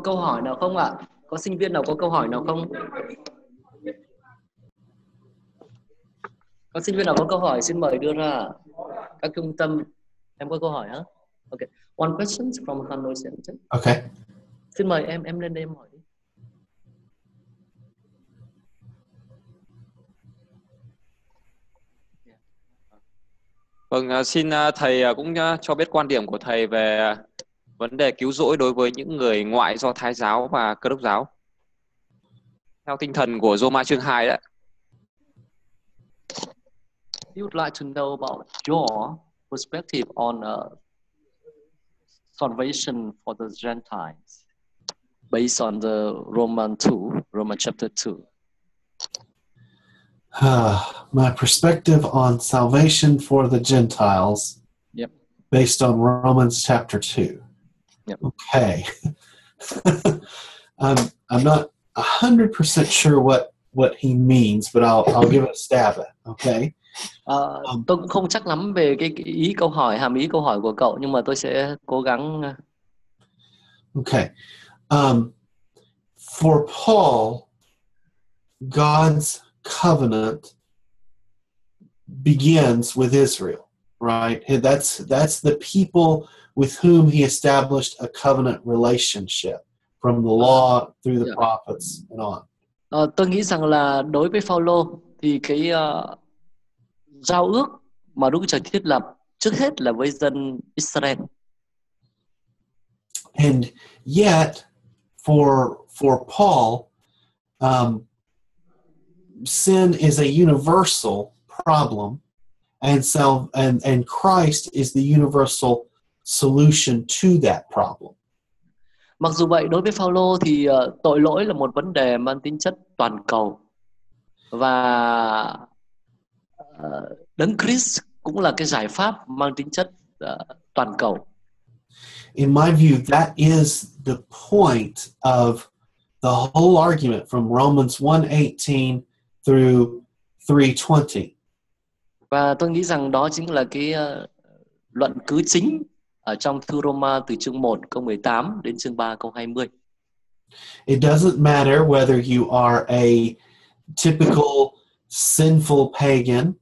câu hỏi nào không ạ? Có sinh viên nào có câu hỏi nào không? Có sinh viên nào có câu hỏi xin mời đưa ra. Các trung tâm, em có câu hỏi hả? Okay. One question from Hanoi Center. Okay. Xin mời em lên đây em hỏi đi. Vâng, xin thầy cũng cho biết quan điểm của thầy về vấn đề cứu rỗi đối với những người ngoại Do Thái giáo và Cơ đốc giáo. Theo tinh thần của Roma chương 2 đấy. You would like to know about your perspective on salvation for the Gentiles based on the Roman chapter 2. My perspective on salvation for the Gentiles, yep, based on Romans chapter 2. Yep. Okay. I'm not 100% sure what he means, but I'll give it a stab at. Okay. Tôi cũng không chắc lắm về cái ý câu hỏi, hàm ý câu hỏi của cậu, nhưng mà tôi sẽ cố gắng. Okay. For Paul, God's covenant begins with Israel, right? That's the people with whom he established a covenant relationship from the law through the prophets and on. Tôi nghĩ rằng là đối với Phaolô thì cái giao ước mà Đức Chúa Trời thiết lập trước hết là với dân Israel. And yet, for Paul, sin is a universal problem, and Christ is the universal solution to that problem. Mặc dù vậy, đối với Phaolô thì tội lỗi là một vấn đề mang tính chất toàn cầu, và Đấng Christ cũng là cái giải pháp mang tính chất toàn cầu. In my view, that is the point of the whole argument from Romans 1:18 through 3:20. Và tôi nghĩ rằng đó chính là cái luận cứ chính ở trong thư Roma từ chương 1 câu 18 đến chương 3 câu 20. It doesn't matter whether you are a typical sinful pagan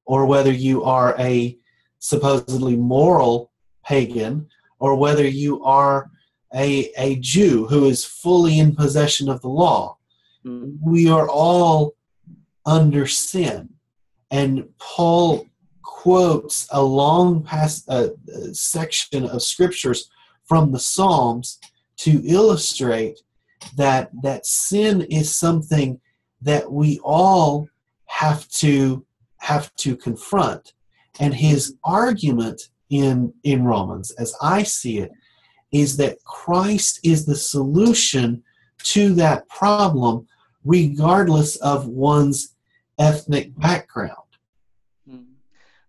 or whether you are a supposedly moral pagan or whether you are a Jew who is fully in possession of the law. We are all under sin. And Paul quotes a long section of scriptures from the Psalms to illustrate that sin is something that we all have to confront. And his argument in Romans, as I see it, is that Christ is the solution to that problem, regardless of one's ethnic background.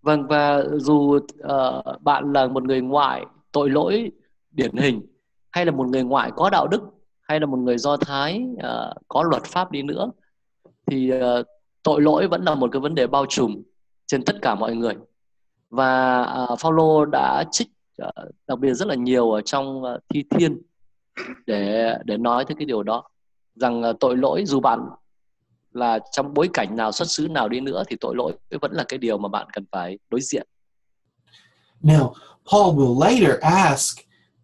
Vâng, và dù bạn là một người ngoại tội lỗi điển hình, hay là một người ngoại có đạo đức, hay là một người Do Thái có luật pháp đi nữa, thì tội lỗi vẫn là một cái vấn đề bao trùm trên tất cả mọi người. Và Phaolô đã trích đặc biệt rất là nhiều ở trong Thi Thiên để nói tới cái điều đó, rằng tội lỗi dù bạn là trong bối cảnh nào, xuất xứ nào đi nữa, thì tội lỗi vẫn là cái điều mà bạn cần phải đối diện. Now, Paul will later ask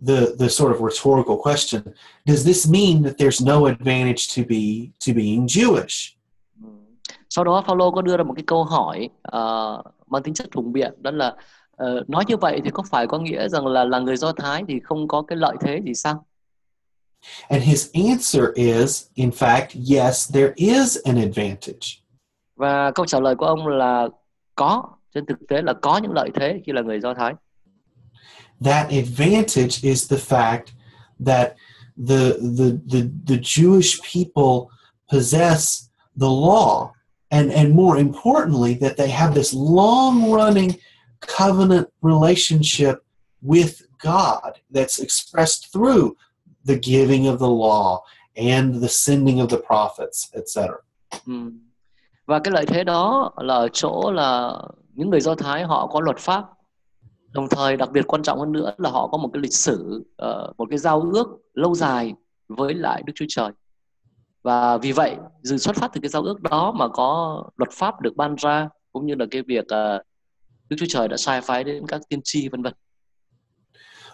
the sort of rhetorical question, does this mean that there's no advantage to being Jewish? Sau đó Phaolô có đưa ra một cái câu hỏi mang tính chất hùng biện, đó là nói như vậy thì có phải có nghĩa rằng là người Do Thái thì không có cái lợi thế gì sao? And his answer is, in fact, yes, there is an advantage. Và câu trả lời của ông là có, trên thực tế là có những lợi thế khi là người Do Thái. That advantage is the fact that the Jewish people possess the law, and more importantly, that they have this long-running covenant relationship with God that's expressed through the giving of the law and the sending of the prophets, etc. Và cái lợi thế đó là ở chỗ là những người Do Thái họ có luật pháp, Đồng thời đặc biệt quan trọng hơn nữa là họ có một cái lịch sử, một cái giao ước lâu dài với lại Đức Chúa Trời. Và vì vậy, từ xuất phát từ cái giao ước đó mà có luật pháp được ban ra, cũng như là cái việc Đức Chúa Trời đã sai phái đến các tiên tri vân vân.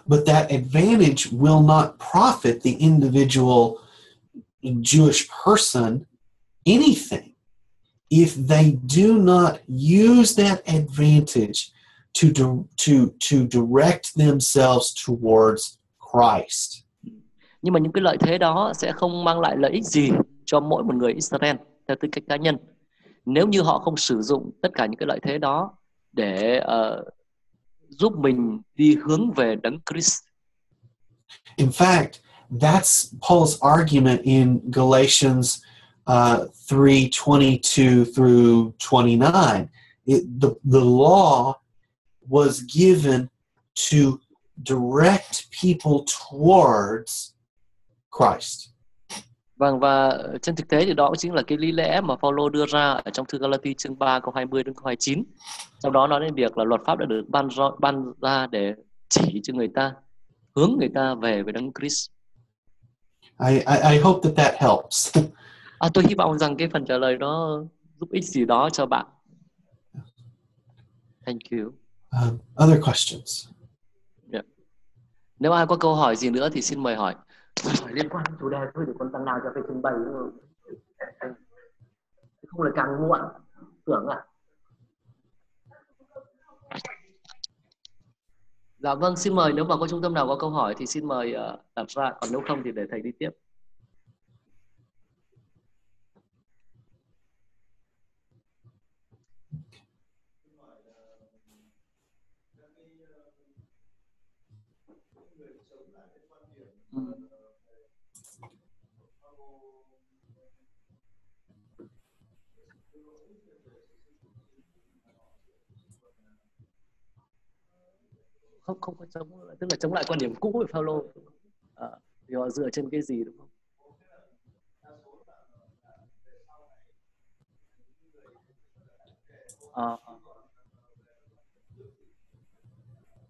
But that advantage will not profit the individual Jewish person anything if they do not use that advantage to direct themselves towards Christ. Nhưng mà những cái lợi thế đó sẽ không mang lại lợi ích gì cho mỗi một người Israel theo tư cách cá nhân, nếu như họ không sử dụng tất cả những cái lợi thế đó để giúp mình đi hướng về Đấng Christ. In fact, that's Paul's argument in Galatians 3:22 through 29. The law was given to direct people towards Christ. Vâng, và trên thực tế thì đó cũng chính là cái lý lẽ mà Phaolô đưa ra ở trong thư Galati chương 3 câu 20 đến câu 29. Sau đó nói đến việc là luật pháp đã được ban ra để chỉ cho người ta, hướng người ta về với Đấng Christ. I hope that helps. Tôi hy vọng rằng cái phần trả lời đó giúp ích gì đó cho bạn. Thank you. Other questions? Yeah. Nếu ai có câu hỏi gì nữa thì xin mời hỏi. Hỏi liên quan đến chủ đề thôi, để con tăng nào cho cái trình bày, không là càng muộn tưởng à. Dạ vâng, xin mời, nếu mà có trung tâm nào có câu hỏi thì xin mời đặt ra, còn nếu không thì để thầy đi tiếp. Không có chống, tức là chống lại quan điểm cũ của Phaolô. Thì họ dựa trên cái gì, đúng không?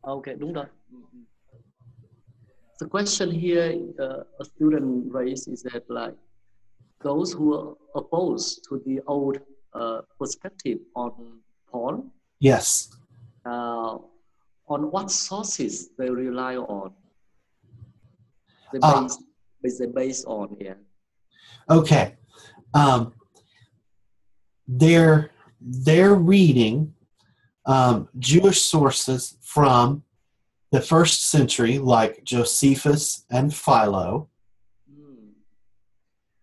Ok, đúng rồi. The question here a student raised is that like those who are opposed to the old perspective on Paul, Yes. On what sources they rely on? They base on, yeah. Okay. They're reading Jewish sources from the first century, like Josephus and Philo.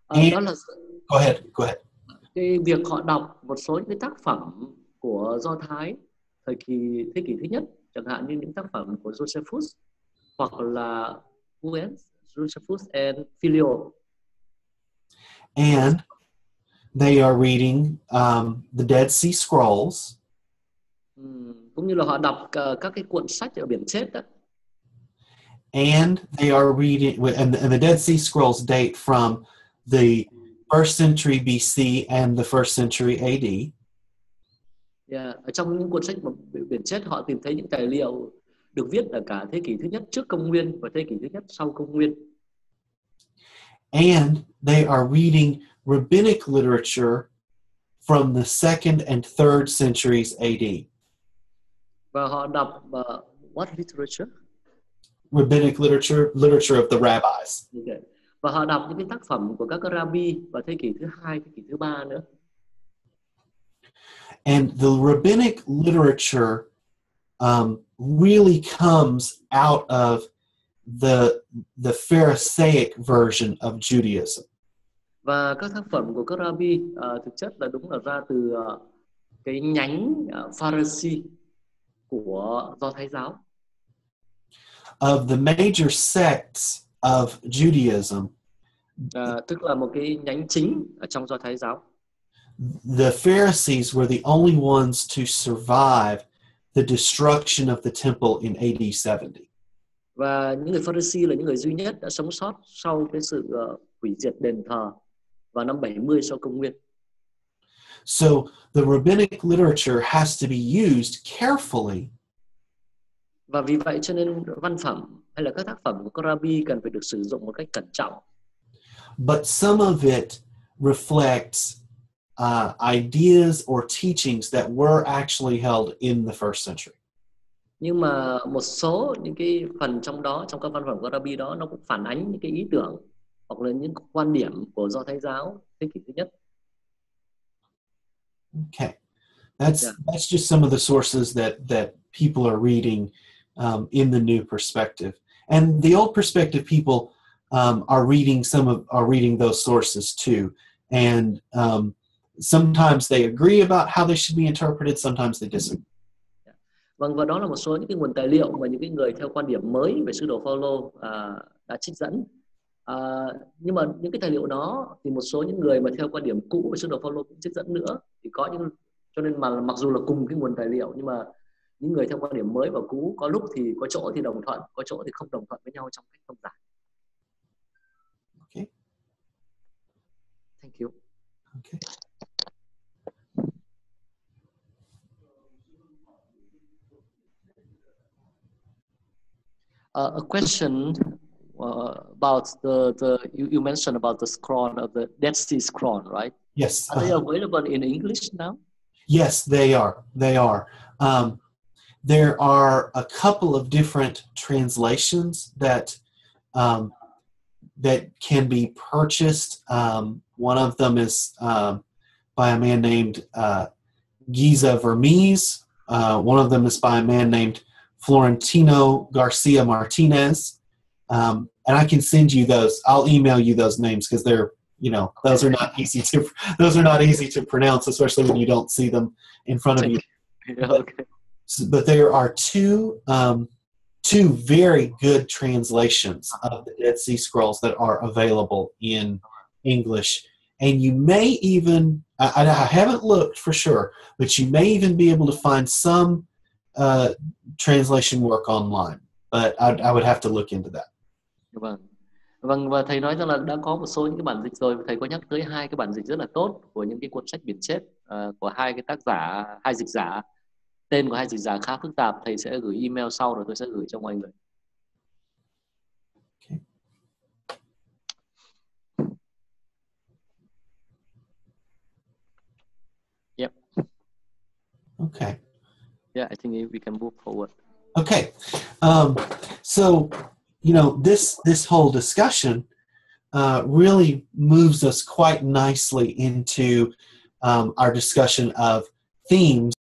Đó là Go ahead. cái việc họ đọc một số những cái tác phẩm của Do Thái thời kỳ thế kỷ thứ nhất, chẳng hạn như những tác phẩm của Josephus hoặc là Josephus and Philo. And they are reading the Dead Sea Scrolls. Cũng như là họ đọc các cái cuốn sách ở biển chết đó. And they are reading, and the Dead Sea Scrolls date from the 1st century BC and the 1st century AD. Yeah. Ở trong những cuốn sách biển chết, họ tìm thấy những tài liệu được viết ở cả thế kỷ thứ nhất trước công nguyên và thế kỷ thứ nhất sau công nguyên. And they are reading rabbinic literature from the 2nd and 3rd centuries AD. Và họ đọc what literature? Rabbinic literature of the rabbis. Okay. Và họ đọc những cái tác phẩm của các rabbi vào thế kỷ thứ 2, thế kỷ thứ 3 nữa. And the rabbinic literature really comes out of the Pharisaic version of Judaism. Và các tác phẩm của các rabbi thực chất là đúng là ra từ cái nhánh Pharisee của Do Thái giáo. Of the major sects of Judaism, tức là một cái nhánh chính ở trong Do Thái giáo. The Pharisees were the only ones to survive the destruction of the temple in AD 70. Và những người Pharisee là những người duy nhất đã sống sót sau cái sự hủy diệt đền thờ vào năm 70 sau công nguyên. So the rabbinic literature has to be used carefully Và vì vậy cho nên văn phẩm hay là các tác phẩm của các rabbi cần phải được sử dụng một cách cẩn trọng. But some of it reflects ideas or teachings that were actually held in the first century. Nhưng mà một số những cái phần trong đó, trong các văn phẩm của rabbi đó, nó cũng phản ánh những cái ý tưởng hoặc là những quan điểm của Do Thái giáo thế kỷ thứ nhất. Okay, that's just some of the sources that people are reading in the new perspective, and the old perspective people are reading those sources too, and sometimes they agree about how they should be interpreted, sometimes they disagree. Vâng, và đó là một số những cái nguồn tài liệu mà những cái người theo quan điểm mới về sứ đồ Phaolô đã trích dẫn. Nhưng mà những cái tài liệu đó thì một số những người mà theo quan điểm cũ về sứ đồ Phaolô cũng trích dẫn nữa, thì có những, cho nên mà mặc dù là cùng cái nguồn tài liệu nhưng mà những người theo quan điểm mới và cũ có lúc thì có chỗ thì đồng thuận, có chỗ thì không đồng thuận với nhau trong cách thông giải. Okay. Thank you. Okay. A question about you mentioned about the scroll of the Dead Sea Scroll, right? Yes. Are they available in English now? Yes, they are. They are. There are a couple of different translations that can be purchased. One of them is by a man named Giza Vermes. One of them is by a man named Florentino Garcia Martinez. And I can send you those. I'll email you those names because they're, those are not easy to pronounce, especially when you don't see them in front of you. Yeah, okay. But there are two very good translations of the Dead Sea Scrolls that are available in English. And you may even, I haven't looked for sure, but you may even be able to find some translation work online. But I would have to look into that. Vâng, và thầy nói rằng là đã có một số những cái bản dịch rồi. Thầy có nhắc tới hai cái bản dịch rất là tốt của những cái cuốn sách Biển Chết của hai cái tác giả, hai dịch giả. Tên của hai dịch giả khá phức tạp. Thầy sẽ gửi email sau rồi tôi sẽ gửi cho mọi người. Yep. Okay. Yeah, I think we can move forward. Okay. So, this whole discussion really moves us quite nicely into our discussion of themes